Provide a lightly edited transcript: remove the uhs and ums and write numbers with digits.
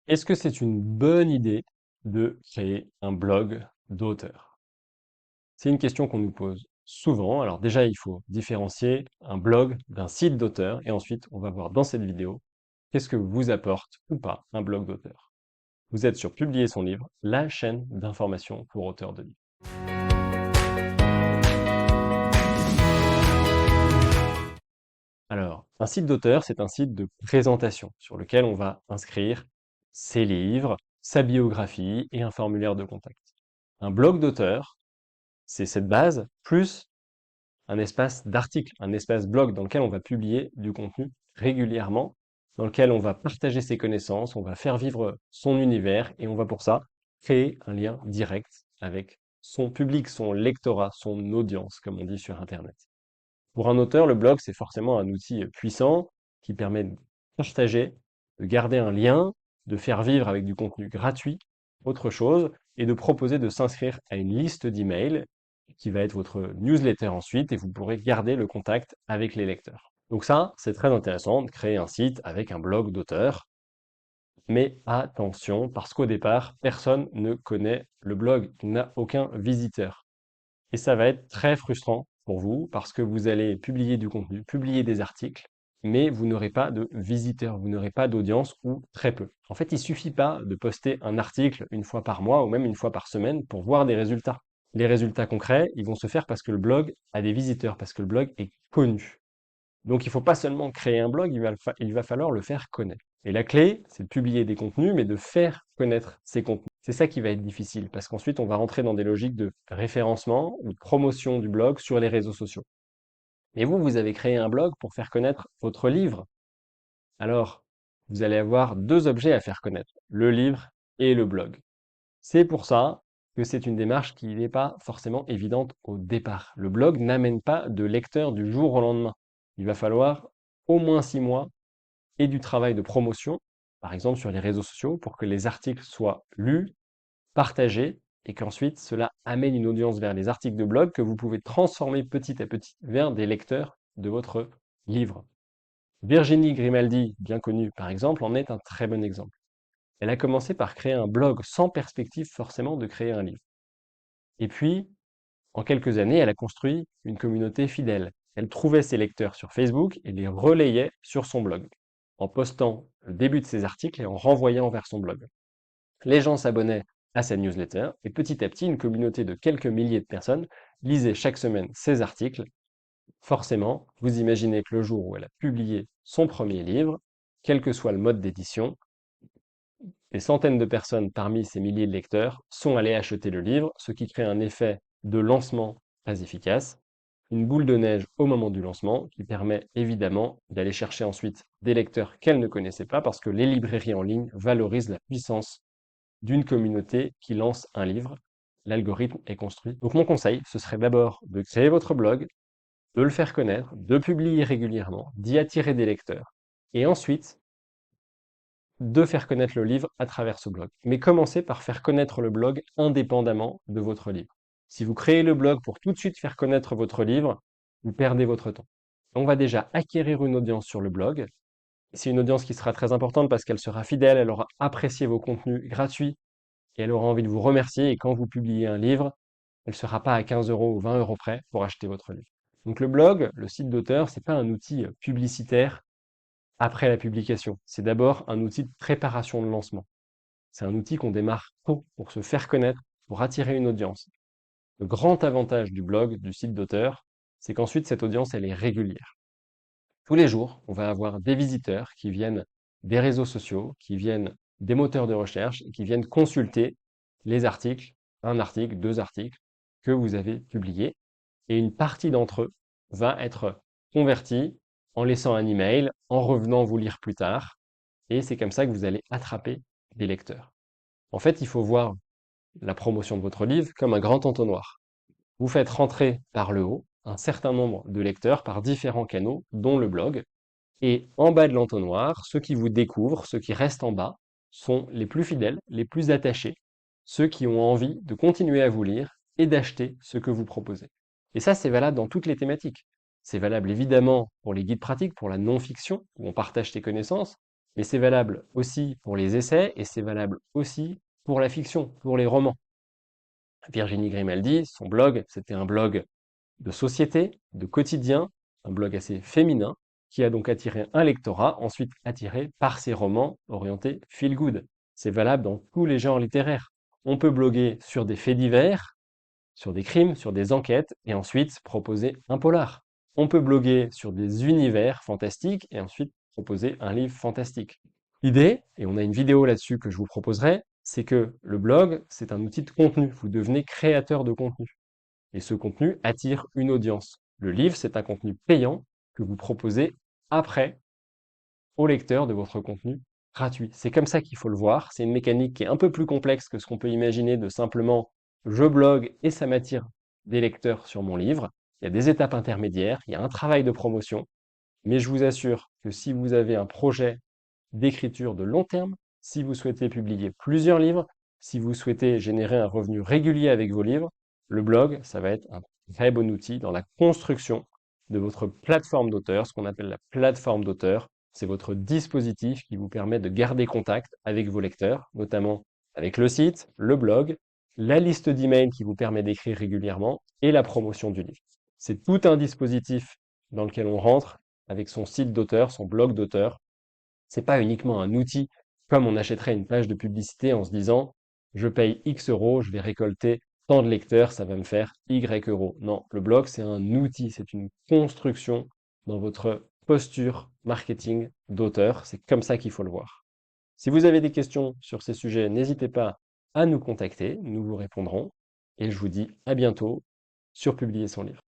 Est-ce que c'est une bonne idée de créer un blog d'auteur? C'est une question qu'on nous pose souvent. Alors déjà, il faut différencier un blog d'un site d'auteur et ensuite, on va voir dans cette vidéo qu'est-ce que vous apporte ou pas un blog d'auteur. Vous êtes sur Publier son livre, la chaîne d'information pour auteurs de livres. Alors, un site d'auteur, c'est un site de présentation sur lequel on va inscrire ses livres, sa biographie et un formulaire de contact. Un blog d'auteur, c'est cette base, plus un espace d'article, un espace blog dans lequel on va publier du contenu régulièrement, dans lequel on va partager ses connaissances, on va faire vivre son univers et on va pour ça créer un lien direct avec son public, son lectorat, son audience, comme on dit sur Internet. Pour un auteur, le blog, c'est forcément un outil puissant qui permet de partager, de garder un lien, de faire vivre avec du contenu gratuit autre chose et de proposer de s'inscrire à une liste d'emails qui va être votre newsletter ensuite et vous pourrez garder le contact avec les lecteurs. Donc ça, c'est très intéressant de créer un site avec un blog d'auteur. Mais attention, parce qu'au départ, personne ne connaît le blog, il n'a aucun visiteur. Et ça va être très frustrant pour vous parce que vous allez publier du contenu, publier des articles, mais vous n'aurez pas de visiteurs, vous n'aurez pas d'audience ou très peu. En fait, il suffit pas de poster un article une fois par mois ou même une fois par semaine pour voir des résultats. Les résultats concrets, ils vont se faire parce que le blog a des visiteurs, parce que le blog est connu. Donc il ne faut pas seulement créer un blog, il va falloir le faire connaître. Et la clé, c'est de publier des contenus, mais de faire connaître ces contenus. C'est ça qui va être difficile, parce qu'ensuite on va rentrer dans des logiques de référencement ou de promotion du blog sur les réseaux sociaux. Et vous, vous avez créé un blog pour faire connaître votre livre. Alors, vous allez avoir deux objets à faire connaître, le livre et le blog. C'est pour ça que c'est une démarche qui n'est pas forcément évidente au départ. Le blog n'amène pas de lecteurs du jour au lendemain. Il va falloir au moins 6 mois et du travail de promotion, par exemple sur les réseaux sociaux, pour que les articles soient lus, partagés, et qu'ensuite cela amène une audience vers les articles de blog que vous pouvez transformer petit à petit vers des lecteurs de votre livre. Virginie Grimaldi, bien connue par exemple, en est un très bon exemple. Elle a commencé par créer un blog sans perspective forcément de créer un livre. Et puis, en quelques années, elle a construit une communauté fidèle. Elle trouvait ses lecteurs sur Facebook et les relayait sur son blog, en postant le début de ses articles et en renvoyant vers son blog. Les gens s'abonnaient à sa newsletter et petit à petit, une communauté de quelques milliers de personnes lisait chaque semaine ses articles. Forcément, vous imaginez que le jour où elle a publié son premier livre, quel que soit le mode d'édition, des centaines de personnes parmi ces milliers de lecteurs sont allées acheter le livre, ce qui crée un effet de lancement très efficace, une boule de neige au moment du lancement qui permet évidemment d'aller chercher ensuite des lecteurs qu'elle ne connaissait pas parce que les librairies en ligne valorisent la puissance d'une communauté qui lance un livre. L'algorithme est construit. Donc mon conseil, ce serait d'abord de créer votre blog, de le faire connaître, de publier régulièrement, d'y attirer des lecteurs et ensuite de faire connaître le livre à travers ce blog. Mais commencez par faire connaître le blog indépendamment de votre livre. Si vous créez le blog pour tout de suite faire connaître votre livre, vous perdez votre temps. On va déjà acquérir une audience sur le blog. C'est une audience qui sera très importante parce qu'elle sera fidèle, elle aura apprécié vos contenus gratuits et elle aura envie de vous remercier. Et quand vous publiez un livre, elle ne sera pas à 15 euros ou 20 euros près pour acheter votre livre. Donc le blog, le site d'auteur, c'est pas un outil publicitaire après la publication. C'est d'abord un outil de préparation de lancement. C'est un outil qu'on démarre tôt pour se faire connaître, pour attirer une audience. Le grand avantage du blog, du site d'auteur, c'est qu'ensuite cette audience, elle est régulière. Tous les jours, on va avoir des visiteurs qui viennent des réseaux sociaux, qui viennent des moteurs de recherche, et qui viennent consulter les articles, un article, deux articles que vous avez publiés. Et une partie d'entre eux va être convertie en laissant un email, en revenant vous lire plus tard. Et c'est comme ça que vous allez attraper des lecteurs. En fait, il faut voir la promotion de votre livre comme un grand entonnoir. Vous faites rentrer par le haut un certain nombre de lecteurs par différents canaux, dont le blog. Et en bas de l'entonnoir, ceux qui vous découvrent, ceux qui restent en bas, sont les plus fidèles, les plus attachés, ceux qui ont envie de continuer à vous lire et d'acheter ce que vous proposez. Et ça, c'est valable dans toutes les thématiques. C'est valable évidemment pour les guides pratiques, pour la non-fiction, où on partage ses connaissances, Mais c'est valable aussi pour les essais et c'est valable aussi pour la fiction, pour les romans. Virginie Grimaldi, son blog, c'était un blog de société, de quotidien, un blog assez féminin, qui a donc attiré un lectorat, ensuite attiré par ses romans orientés feel good. C'est valable dans tous les genres littéraires. On peut bloguer sur des faits divers, sur des crimes, sur des enquêtes, et ensuite proposer un polar. On peut bloguer sur des univers fantastiques et ensuite proposer un livre fantastique. L'idée, et on a une vidéo là-dessus que je vous proposerai, c'est que le blog, c'est un outil de contenu. Vous devenez créateur de contenu. Et ce contenu attire une audience. Le livre, c'est un contenu payant que vous proposez après au lecteur de votre contenu gratuit. C'est comme ça qu'il faut le voir. C'est une mécanique qui est un peu plus complexe que ce qu'on peut imaginer de simplement je blogue et ça m'attire des lecteurs sur mon livre. Il y a des étapes intermédiaires, il y a un travail de promotion, mais je vous assure que si vous avez un projet d'écriture de long terme, si vous souhaitez publier plusieurs livres, si vous souhaitez générer un revenu régulier avec vos livres, le blog, ça va être un très bon outil dans la construction de votre plateforme d'auteur, ce qu'on appelle la plateforme d'auteur. C'est votre dispositif qui vous permet de garder contact avec vos lecteurs, notamment avec le site, le blog, la liste d'emails qui vous permet d'écrire régulièrement et la promotion du livre. C'est tout un dispositif dans lequel on rentre avec son site d'auteur, son blog d'auteur. C'est pas uniquement un outil comme on achèterait une page de publicité en se disant je paye X euros, je vais récolter tant de lecteurs, ça va me faire Y euros. Non, le blog, c'est un outil, c'est une construction dans votre posture marketing d'auteur. C'est comme ça qu'il faut le voir. Si vous avez des questions sur ces sujets, n'hésitez pas à nous contacter, nous vous répondrons. Et je vous dis à bientôt sur Publier son livre.